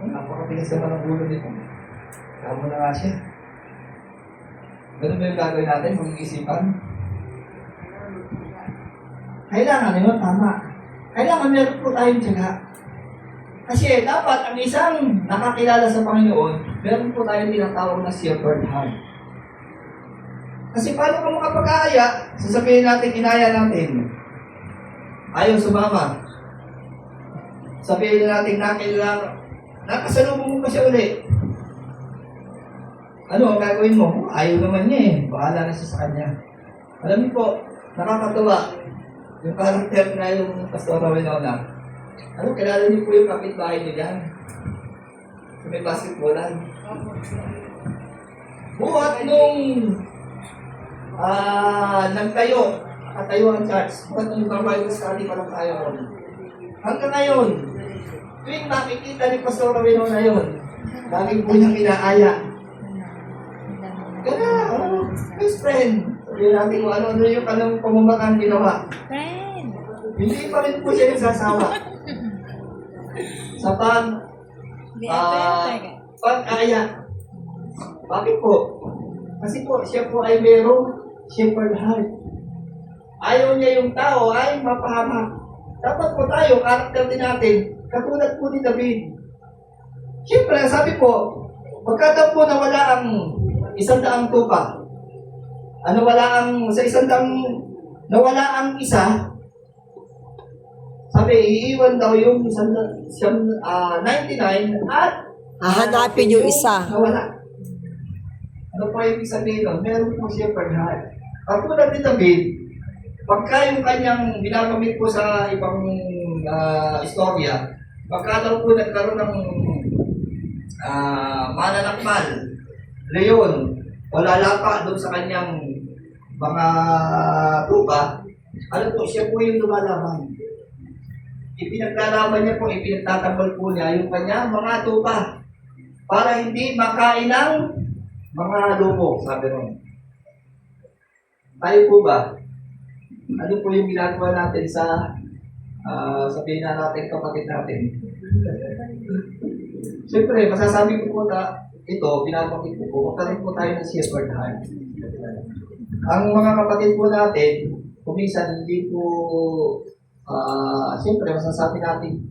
Napakatigas naman ang ulo nito. Tama na nga siya. Ganun ba yung gagawin natin? Mag-iisipan? Kailangan yun, tama. Kailangan meron po tayong tiyaga. Kasi dapat ang isang nakakilala sa Panginoon, meron po tayong tinatawag na shepherd heart. Kasi paano ka makapag-aaya? Sasabihin natin, inaya natin. Ayaw sumama. Sabihin natin, nakilala, nakasalubong mo pa siya uli. Ano ang gagawin mo? Ayaw naman niya eh. Bahala na siya sa kanya. Alam niyo po, nakakatuwa. Yung karakter na yung Pastora Winona. Ano, kilala niyo po yung kapitbahay niyo dyan? So, may basketballan. Buhat nung nakatayo ang church. Buhat nung Bible study pa lang tayo ko. Hanggang ngayon, tuwing makikita ni Pastora Winona yun, lagi po niyang inaaya. Gana, best friend. Sabihin natin kung ano yung kanang pamamakan ginawa. Friend. Hindi pa rin po siya nagsasawa. Sa pag-aya. Bakit po? Kasi po, siya po ay mayroong shepherd heart. Ayaw niya yung tao ay mapahamak. Dapat po tayo, karakter din natin, katulad po ni David. Siyempre, sabi po, pagkataon po na wala ang 100 tupa, sa 100 nawala ang isa, sabi, iiwan daw yung 99 at Hahanapin yung isa. nawala. Ano po yung sabihin nun? Meron po shepherd heart. Katulad ni David, pagka yung kanyang ginagamit po sa ibang istorya, pagka daw po nagkaroon ng mananakmal, leon, o lalapa doon sa kanyang mga tupa, ano po, siya po yung lumalaban. Ipinaglalaban niya po, ipinagtatanggol po niya yung kanyang mga tupa para hindi makain ng mga lupo, sabi ron. Tayo po ba? Ano po yung ginagawa natin sa sabihin na natin kapatid natin? Siyempre, masasabi ko po na ito, pinapakit ko po, magkaroon po tayo ng shepherd heart. Ang mga kapatid po natin, kuminsan hindi po, siyempre, masasabi natin,